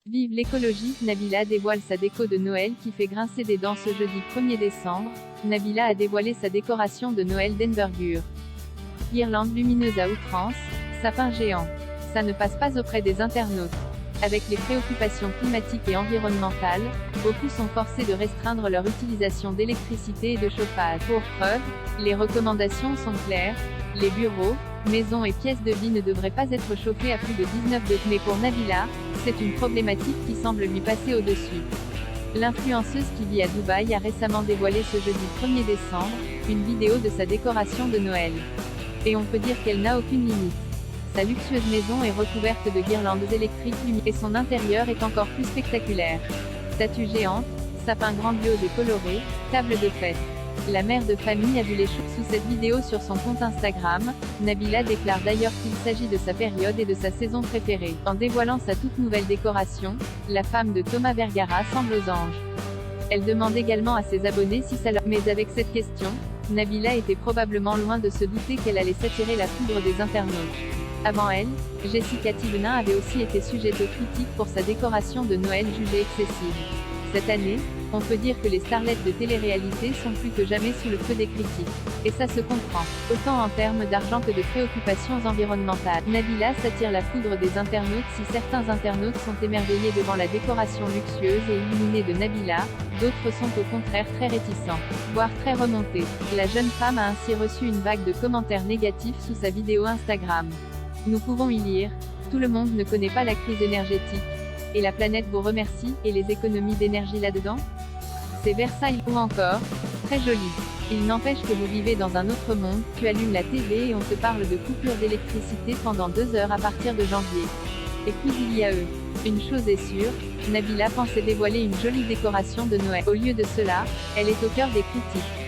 Vive l'écologie, Nabila dévoile sa déco de Noël qui fait grincer des dents ce jeudi 1er décembre. Nabila a dévoilé sa décoration de Noël d'envergure. Guirlande lumineuse à outrance, sapin géant. Ça ne passe pas auprès des internautes. Avec les préoccupations climatiques et environnementales, beaucoup sont forcés de restreindre leur utilisation d'électricité et de chauffage. Pour preuve, les recommandations sont claires. Les bureaux, maisons et pièces de vie ne devraient pas être chauffés à plus de 19 degrés. Mais pour Nabila, c'est une problématique qui semble lui passer au-dessus. L'influenceuse qui vit à Dubaï a récemment dévoilé ce jeudi 1er décembre, une vidéo de sa décoration de Noël. Et on peut dire qu'elle n'a aucune limite. Sa luxueuse maison est recouverte de guirlandes électriques lumineuses et son intérieur est encore plus spectaculaire. Statues géantes, sapins grandioses et colorés, table de fête. La mère de famille a vu les choses sous cette vidéo sur son compte Instagram. Nabila déclare d'ailleurs qu'il s'agit de sa période et de sa saison préférée. En dévoilant sa toute nouvelle décoration, la femme de Thomas Vergara semble aux anges. Elle demande également à ses abonnés si ça leur... Mais avec cette question, Nabila était probablement loin de se douter qu'elle allait s'attirer la foudre des internautes. Avant elle, Jessica Thibenin avait aussi été sujette aux critiques pour sa décoration de Noël jugée excessive. Cette année, on peut dire que les starlettes de télé-réalité sont plus que jamais sous le feu des critiques. Et ça se comprend, autant en termes d'argent que de préoccupations environnementales. Nabila s'attire la foudre des internautes si certains internautes sont émerveillés devant la décoration luxueuse et illuminée de Nabila, d'autres sont au contraire très réticents, voire très remontés. La jeune femme a ainsi reçu une vague de commentaires négatifs sous sa vidéo Instagram. Nous pouvons y lire « Tout le monde ne connaît pas la crise énergétique. Et la planète vous remercie, et les économies d'énergie là-dedans ? C'est Versailles, ou encore « Très joli. Il n'empêche que vous vivez dans un autre monde, tu allumes la TV et on te parle de coupure d'électricité pendant 2 heures à partir de janvier. Et puis il y a eux. Une chose est sûre, Nabila pensait dévoiler une jolie décoration de Noël. Au lieu de cela, elle est au cœur des critiques.